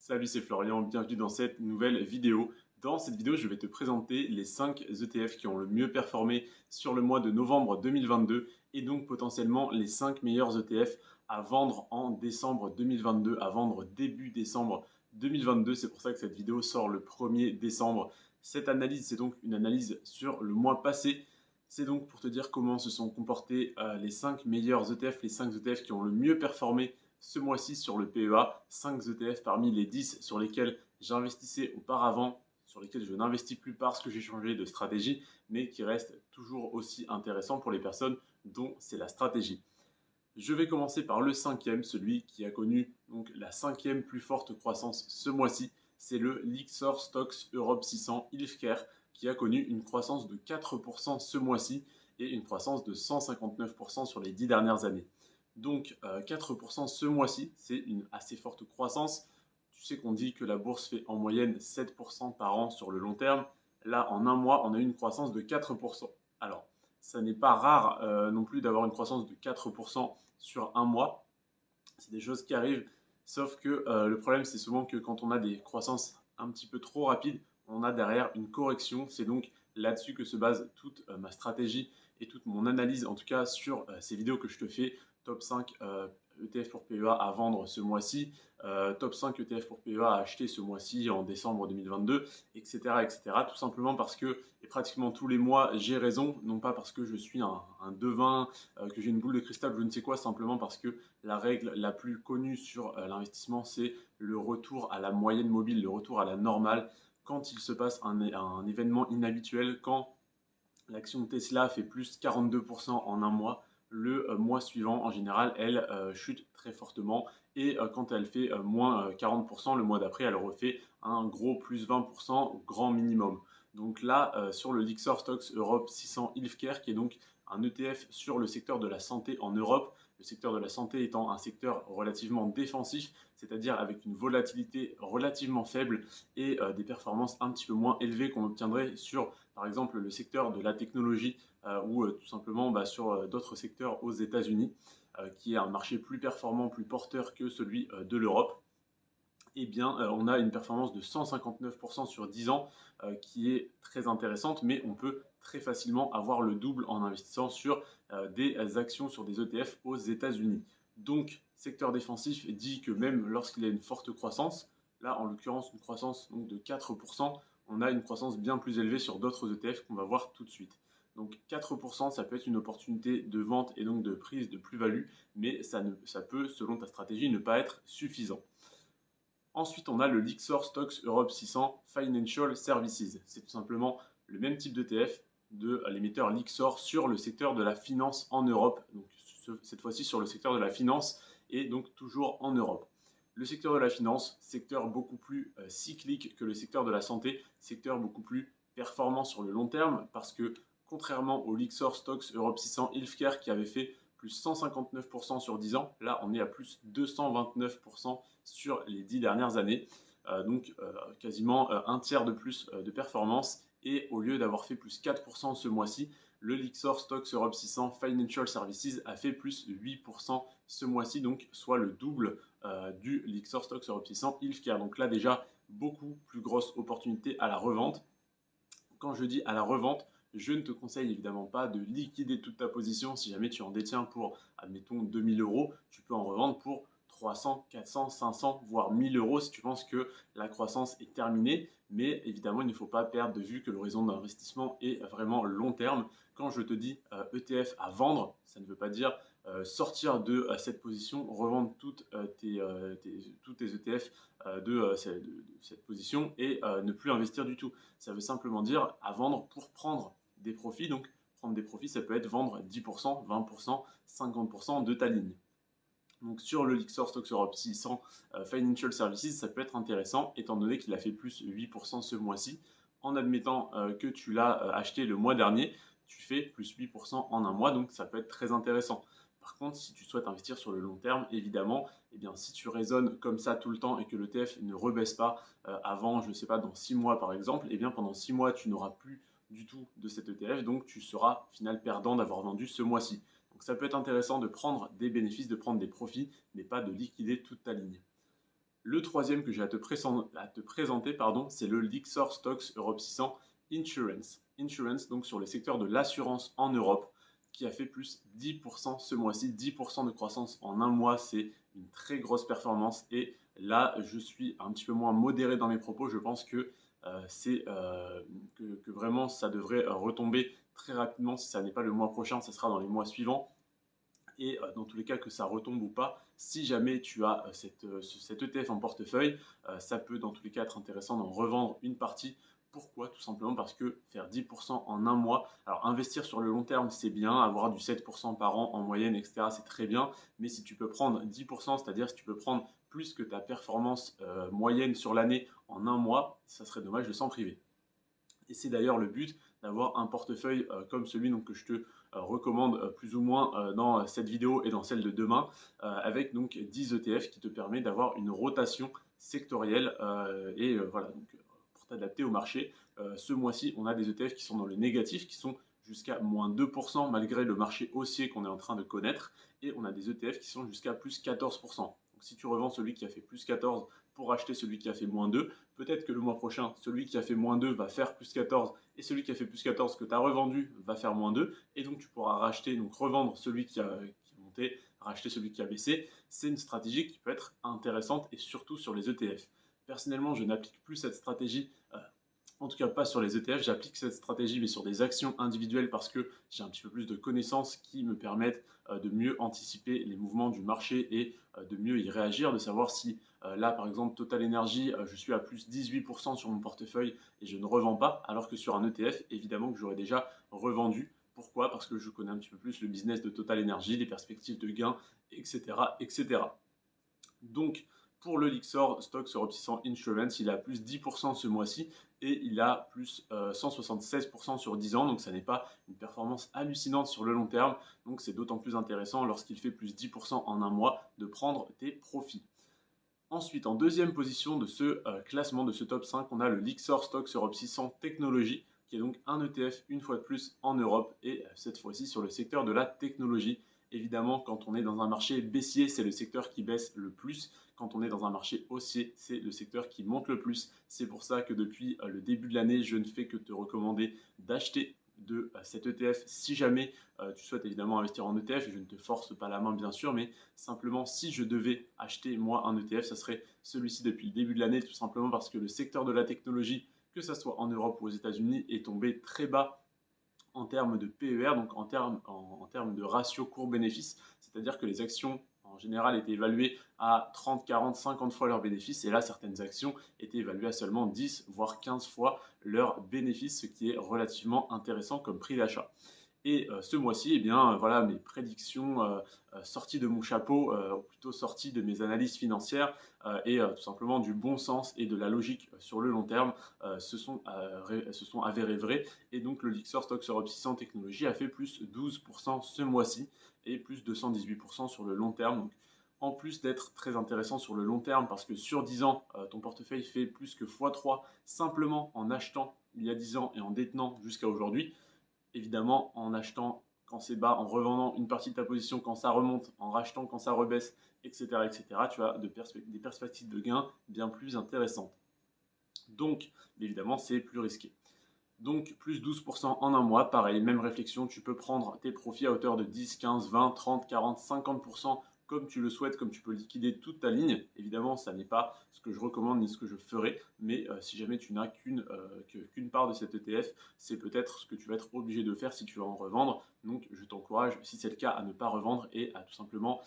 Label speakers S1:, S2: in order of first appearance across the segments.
S1: Salut, c'est Florian, bienvenue dans cette nouvelle vidéo. Dans cette vidéo, je vais te présenter les 5 ETF qui ont le mieux performé sur le mois de novembre 2022 et donc potentiellement les 5 meilleurs ETF à vendre en décembre 2022, à vendre début décembre 2022. C'est pour ça que cette vidéo sort le 1er décembre. Cette analyse, c'est donc une analyse sur le mois passé. C'est donc pour te dire comment se sont comportés les 5 meilleurs ETF, les 5 ETF qui ont le mieux performé ce mois-ci sur le PEA, 5 ETF parmi les 10 sur lesquels j'investissais auparavant, sur lesquels je n'investis plus parce que j'ai changé de stratégie, mais qui restent toujours aussi intéressants pour les personnes dont c'est la stratégie. Je vais commencer par le cinquième, celui qui a connu donc la cinquième plus forte croissance ce mois-ci. C'est le Lyxor Stocks Europe 600 Healthcare qui a connu une croissance de 4% ce mois-ci et une croissance de 159% sur les 10 dernières années. Donc 4% ce mois-ci, c'est une assez forte croissance. Tu sais qu'on dit que la bourse fait en moyenne 7% par an sur le long terme. Là, en un mois, on a eu une croissance de 4%. Alors, ça n'est pas rare non plus d'avoir une croissance de 4% sur un mois. C'est des choses qui arrivent, sauf que le problème, c'est souvent que quand on a des croissances un petit peu trop rapides, on a derrière une correction. C'est donc là-dessus que se base toute ma stratégie et toute mon analyse, en tout cas sur ces vidéos que je te fais, top 5 ETF pour PEA à vendre ce mois-ci, top 5 ETF pour PEA à acheter ce mois-ci en décembre 2022, etc., etc. Tout simplement parce que, et pratiquement tous les mois, j'ai raison, non pas parce que je suis un devin, que j'ai une boule de cristal, je ne sais quoi, simplement parce que la règle la plus connue sur l'investissement, c'est le retour à la moyenne mobile, le retour à la normale. Quand il se passe un événement inhabituel, quand l'action de Tesla fait plus 42% en un mois, le mois suivant, en général, elle chute très fortement. Et quand elle fait moins 40%, le mois d'après, elle refait un gros plus 20%, grand minimum. Donc là, sur le Lyxor Stocks Europe 600 Healthcare, qui est donc un ETF sur le secteur de la santé en Europe, le secteur de la santé étant un secteur relativement défensif, c'est-à-dire avec une volatilité relativement faible et des performances un petit peu moins élevées qu'on obtiendrait sur, par exemple, le secteur de la technologie ou tout simplement sur d'autres secteurs aux États-Unis, qui est un marché plus performant, plus porteur que celui de l'Europe. Eh bien, on a une performance de 159% sur 10 ans qui est très intéressante, mais on peut très facilement avoir le double en investissant sur des actions, sur des ETF aux États-Unis. Donc, secteur défensif dit que même lorsqu'il y a une forte croissance, là en l'occurrence une croissance donc, de 4%, on a une croissance bien plus élevée sur d'autres ETF qu'on va voir tout de suite. Donc 4%, ça peut être une opportunité de vente et donc de prise de plus-value, mais ça peut, selon ta stratégie, ne pas être suffisant. Ensuite, on a le Lyxor Stocks Europe 600 Financial Services. C'est tout simplement le même type d'ETF de l'émetteur Lyxor sur le secteur de la finance en Europe. Donc, cette fois-ci sur le secteur de la finance et donc toujours en Europe. Le secteur de la finance, secteur beaucoup plus cyclique que le secteur de la santé, secteur beaucoup plus performant sur le long terme parce que contrairement au Lyxor Stocks Europe 600 Healthcare qui avait fait plus 159% sur 10 ans, là on est à plus 229% sur les 10 dernières années. Donc quasiment un tiers de plus de performance. Et au lieu d'avoir fait plus 4% ce mois-ci, le Lyxor Stocks Europe 600 Financial Services a fait plus 8% ce mois-ci, donc soit le double du Lyxor Stocks Europe 600 Healthcare. Donc là déjà, beaucoup plus grosse opportunité à la revente. Quand je dis à la revente, je ne te conseille évidemment pas de liquider toute ta position. Si jamais tu en détiens pour, admettons, 2000 euros, tu peux en revendre pour 300, 400, 500, voire 1000 euros si tu penses que la croissance est terminée. Mais évidemment, il ne faut pas perdre de vue que l'horizon d'investissement est vraiment long terme. Quand je te dis ETF à vendre, ça ne veut pas dire sortir de cette position, revendre tous tes ETF de cette position et ne plus investir du tout. Ça veut simplement dire à vendre pour prendre des profits. Donc, prendre des profits, ça peut être vendre 10%, 20%, 50% de ta ligne. Donc sur le Lyxor Stocks Europe 600 Financial Services, ça peut être intéressant étant donné qu'il a fait plus 8% ce mois-ci. En admettant que tu l'as acheté le mois dernier, tu fais plus 8% en un mois, donc ça peut être très intéressant. Par contre, si tu souhaites investir sur le long terme, évidemment, eh bien, si tu raisonnes comme ça tout le temps et que l'ETF ne rebaisse pas avant, je ne sais pas, dans 6 mois par exemple, eh bien, pendant 6 mois, tu n'auras plus du tout de cet ETF, donc tu seras au final perdant d'avoir vendu ce mois-ci. Donc ça peut être intéressant de prendre des bénéfices, de prendre des profits, mais pas de liquider toute ta ligne. Le troisième que j'ai à te présenter, pardon, c'est le Lyxor Stocks Europe 600 Insurance. Insurance, donc sur les secteurs de l'assurance en Europe, qui a fait plus 10% ce mois-ci. 10% de croissance en un mois, c'est une très grosse performance. Et là, je suis un petit peu moins modéré dans mes propos. Je pense que que vraiment ça devrait retomber très rapidement. Si ça n'est pas le mois prochain, ça sera dans les mois suivants. Et dans tous les cas que ça retombe ou pas, si jamais tu as cet ETF en portefeuille, ça peut dans tous les cas être intéressant d'en revendre une partie. Pourquoi? Tout simplement parce que faire 10% en un mois, alors investir sur le long terme c'est bien, avoir du 7% par an en moyenne, etc. c'est très bien, mais si tu peux prendre 10%, c'est-à-dire si tu peux prendre plus que ta performance moyenne sur l'année en un mois, ça serait dommage de s'en priver. Et c'est d'ailleurs le but d'avoir un portefeuille comme celui donc, que je te recommande plus ou moins dans cette vidéo et dans celle de demain, avec donc 10 ETF qui te permet d'avoir une rotation sectorielle voilà, donc, pour t'adapter au marché. Ce mois-ci, on a des ETF qui sont dans le négatif, qui sont jusqu'à moins 2% malgré le marché haussier qu'on est en train de connaître, et on a des ETF qui sont jusqu'à plus 14%. Donc si tu revends celui qui a fait plus 14 pour acheter celui qui a fait moins 2, peut-être que le mois prochain, celui qui a fait moins 2 va faire plus 14 et celui qui a fait plus 14 que tu as revendu va faire moins 2 et donc tu pourras racheter, donc revendre celui qui a monté, racheter celui qui a baissé. C'est une stratégie qui peut être intéressante et surtout sur les ETF. Personnellement, je n'applique plus cette stratégie en tout cas pas sur les ETF, j'applique cette stratégie mais sur des actions individuelles parce que j'ai un petit peu plus de connaissances qui me permettent de mieux anticiper les mouvements du marché et de mieux y réagir, de savoir si là par exemple Total Energy, je suis à plus 18% sur mon portefeuille et je ne revends pas, alors que sur un ETF, évidemment que j'aurais déjà revendu. Pourquoi? Parce que je connais un petit peu plus le business de Total Energy, les perspectives de gains, etc. etc. Donc, pour le Lyxor Stocks Europe 600 Insurance, il a plus 10% ce mois-ci et il a plus 176% sur 10 ans. Donc, ça n'est pas une performance hallucinante sur le long terme. Donc, c'est d'autant plus intéressant lorsqu'il fait plus 10% en un mois de prendre tes profits. Ensuite, en deuxième position de ce classement, de ce top 5, on a le Lyxor Stocks Europe 600 Technologie, qui est donc un ETF une fois de plus en Europe et cette fois-ci sur le secteur de la technologie. Évidemment, quand on est dans un marché baissier, c'est le secteur qui baisse le plus. Quand on est dans un marché haussier, c'est le secteur qui monte le plus. C'est pour ça que depuis le début de l'année, je ne fais que te recommander d'acheter de cet ETF si jamais tu souhaites évidemment investir en ETF. Je ne te force pas la main bien sûr, mais simplement si je devais acheter moi un ETF, ça serait celui-ci depuis le début de l'année, tout simplement parce que le secteur de la technologie, que ce soit en Europe ou aux États-Unis, est tombé très bas en termes de PER, donc en termes de ratio court-bénéfice, c'est-à-dire que les actions en général étaient évaluées à 30, 40, 50 fois leurs bénéfices, et là certaines actions étaient évaluées à seulement 10, voire 15 fois leurs bénéfices, ce qui est relativement intéressant comme prix d'achat. Et ce mois-ci, eh bien, voilà mes prédictions sorties de mon chapeau, ou plutôt sorties de mes analyses financières et tout simplement du bon sens et de la logique sur le long terme se sont avérées vraies. Et donc le Lyxor Stocks Europe 600 Technologies a fait plus 12% ce mois-ci et plus 218% sur le long terme. Donc, en plus d'être très intéressant sur le long terme, parce que sur 10 ans, ton portefeuille fait plus que x3 simplement en achetant il y a 10 ans et en détenant jusqu'à aujourd'hui. Évidemment, en achetant quand c'est bas, en revendant une partie de ta position quand ça remonte, en rachetant quand ça rebaisse, etc., etc., tu as des perspectives de gains bien plus intéressantes. Donc, évidemment, c'est plus risqué. Donc, plus 12% en un mois, pareil, même réflexion, tu peux prendre tes profits à hauteur de 10, 15, 20, 30, 40, 50% comme tu le souhaites, comme tu peux liquider toute ta ligne. Évidemment, ça n'est pas ce que je recommande ni ce que je ferai, mais si jamais tu n'as qu'une part de cet ETF, c'est peut-être ce que tu vas être obligé de faire si tu vas en revendre. Donc, je t'encourage, si c'est le cas, à ne pas revendre et à tout simplement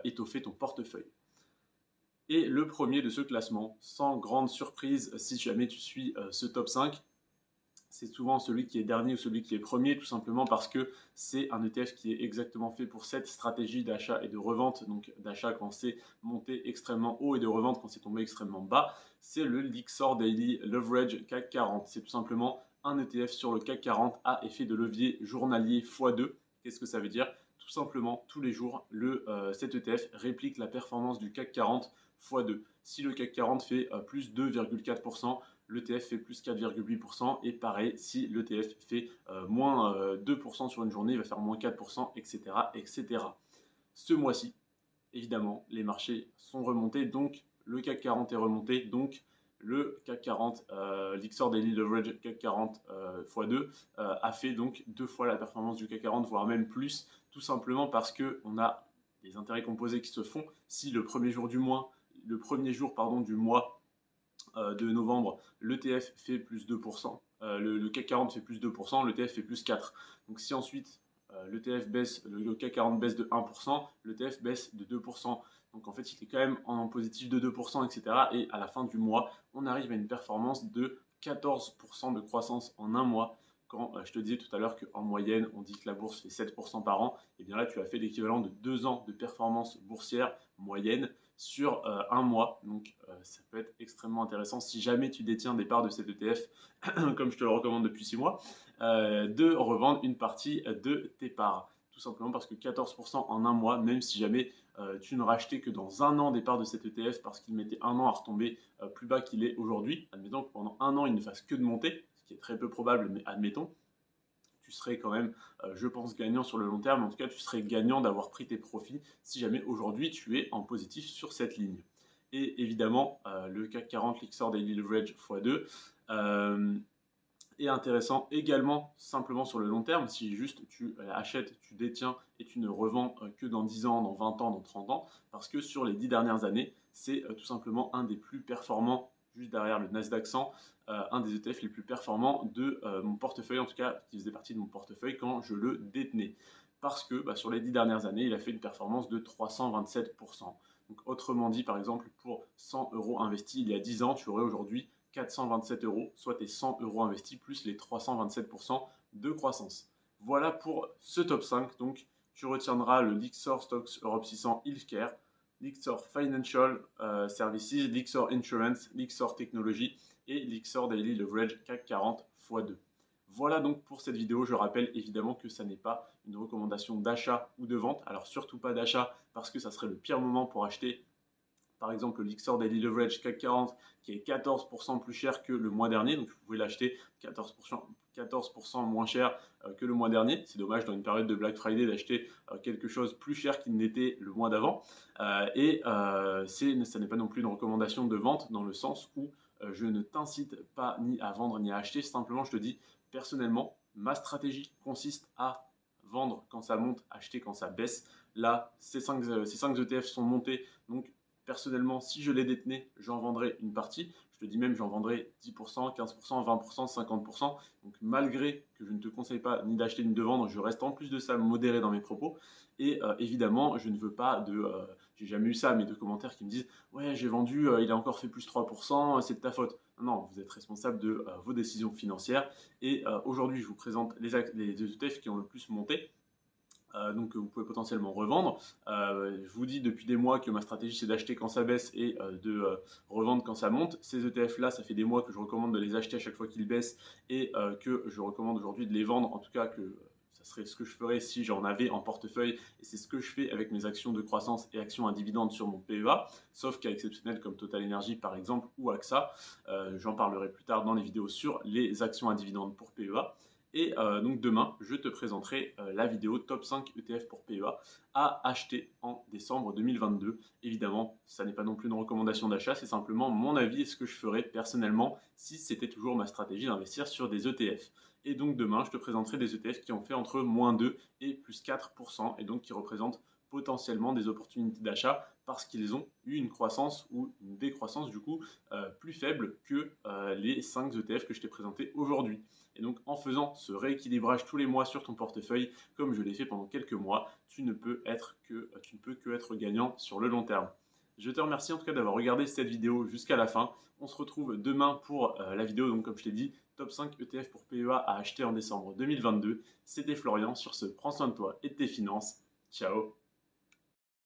S1: étoffer ton portefeuille. Et le premier de ce classement, sans grande surprise, si jamais tu suis ce top 5, c'est souvent celui qui est dernier ou celui qui est premier, tout simplement parce que c'est un ETF qui est exactement fait pour cette stratégie d'achat et de revente, donc d'achat quand c'est monté extrêmement haut et de revente quand c'est tombé extrêmement bas. C'est le Lyxor Daily Leverage CAC 40. C'est tout simplement un ETF sur le CAC 40 à effet de levier journalier x2. Qu'est-ce que ça veut dire? Tout simplement, tous les jours, cet ETF réplique la performance du CAC 40 x2. Si le CAC 40 fait plus 2,4%, l'ETF fait plus 4,8% et pareil, si l'ETF fait moins 2% sur une journée, il va faire moins 4%, etc., etc. Ce mois-ci, évidemment, les marchés sont remontés, donc le CAC 40 est remonté, donc le CAC 40, l'Ixor Daily Leverage CAC 40 x2 a fait donc 2 fois la performance du CAC 40, voire même plus, tout simplement parce qu'on a des intérêts composés qui se font. Si le premier jour du mois, du mois de novembre, l'ETF fait plus 2%, le CAC 40 fait plus 2%, l'ETF fait plus 4%. Donc si ensuite l'ETF baisse, le CAC 40 baisse de 1%, l'ETF baisse de 2%. Donc en fait, il est quand même en positif de 2%, etc. Et à la fin du mois, on arrive à une performance de 14% de croissance en un mois. Quand je te disais tout à l'heure qu'en moyenne, on dit que la bourse fait 7% par an, et bien là, tu as fait l'équivalent de 2 ans de performance boursière moyenne sur un mois. Donc ça peut être extrêmement intéressant si jamais tu détiens des parts de cet ETF, comme je te le recommande depuis 6 mois, de revendre une partie de tes parts. Tout simplement parce que 14% en un mois, même si jamais tu ne rachetais que dans un an des parts de cet ETF parce qu'il mettait un an à retomber plus bas qu'il est aujourd'hui, admettons que pendant un an il ne fasse que de monter, ce qui est très peu probable, mais admettons, tu serais quand même, je pense, gagnant sur le long terme. En tout cas, tu serais gagnant d'avoir pris tes profits si jamais aujourd'hui tu es en positif sur cette ligne. Et évidemment, le CAC 40, l'Ixor Daily Leverage x2 est intéressant également simplement sur le long terme. Si juste tu achètes, tu détiens et tu ne revends que dans 10 ans, dans 20 ans, dans 30 ans, parce que sur les 10 dernières années, c'est tout simplement un des plus performants, juste derrière le Nasdaq 100, un des ETF les plus performants de mon portefeuille, en tout cas qui faisait partie de mon portefeuille quand je le détenais. Parce que sur les 10 dernières années, il a fait une performance de 327%. Donc autrement dit, par exemple, pour 100 euros investis il y a 10 ans, tu aurais aujourd'hui 427 euros, soit tes 100 euros investis plus les 327% de croissance. Voilà pour ce top 5. Donc, tu retiendras le Lyxor Stocks Europe 600 Healthcare, Lyxor Financial Services, Lyxor Insurance, Lyxor Technology et Lyxor Daily Leverage CAC 40 x2. Voilà donc pour cette vidéo. Je rappelle évidemment que ça n'est pas une recommandation d'achat ou de vente. Alors surtout pas d'achat parce que ça serait le pire moment pour acheter par exemple le Lyxor Daily Leverage CAC 40 qui est 14% plus cher que le mois dernier. Donc vous pouvez l'acheter 14% moins cher que le mois dernier. C'est dommage dans une période de Black Friday d'acheter quelque chose plus cher qu'il n'était le mois d'avant. Ça n'est pas non plus une recommandation de vente dans le sens où je ne t'incite pas ni à vendre ni à acheter. Simplement, je te dis personnellement, ma stratégie consiste à vendre quand ça monte, acheter quand ça baisse. Là, ces 5 ETF sont montés, donc personnellement, si je les détenais, j'en vendrais une partie. Je te dis même, j'en vendrais 10%, 15%, 20%, 50%. Donc malgré que je ne te conseille pas ni d'acheter ni de vendre, je reste en plus de ça modéré dans mes propos. Et évidemment, je ne veux pas de... j'ai jamais eu ça, mais de commentaires qui me disent « Ouais, j'ai vendu, il a encore fait plus 3%, c'est de ta faute. » Non, vous êtes responsable de vos décisions financières. Et aujourd'hui, je vous présente les ETF qui ont le plus monté. Donc vous pouvez potentiellement revendre. Je vous dis depuis des mois que ma stratégie c'est d'acheter quand ça baisse et de revendre quand ça monte. Ces ETF là, ça fait des mois que je recommande de les acheter à chaque fois qu'ils baissent et que je recommande aujourd'hui de les vendre. En tout cas que ça serait ce que je ferais si j'en avais en portefeuille et c'est ce que je fais avec mes actions de croissance et actions à dividendes sur mon PEA, sauf cas exceptionnels comme Total Energy par exemple ou AXA. J'en parlerai plus tard dans les vidéos sur les actions à dividendes pour PEA. Et donc demain, je te présenterai la vidéo top 5 ETF pour PEA à acheter en décembre 2022. Évidemment, ça n'est pas non plus une recommandation d'achat, c'est simplement mon avis et ce que je ferais personnellement si c'était toujours ma stratégie d'investir sur des ETF. Et donc demain, je te présenterai des ETF qui ont fait entre moins 2 et plus 4% et donc qui représentent potentiellement des opportunités d'achat parce qu'ils ont eu une croissance ou une décroissance du coup plus faible que les 5 ETF que je t'ai présentés aujourd'hui. Et donc en faisant ce rééquilibrage tous les mois sur ton portefeuille, comme je l'ai fait pendant quelques mois, tu ne peux que être gagnant sur le long terme. Je te remercie en tout cas d'avoir regardé cette vidéo jusqu'à la fin. On se retrouve demain pour la vidéo, donc comme je t'ai dit, top 5 ETF pour PEA à acheter en décembre 2022. C'était Florian, sur ce, prends soin de toi et de tes finances. Ciao.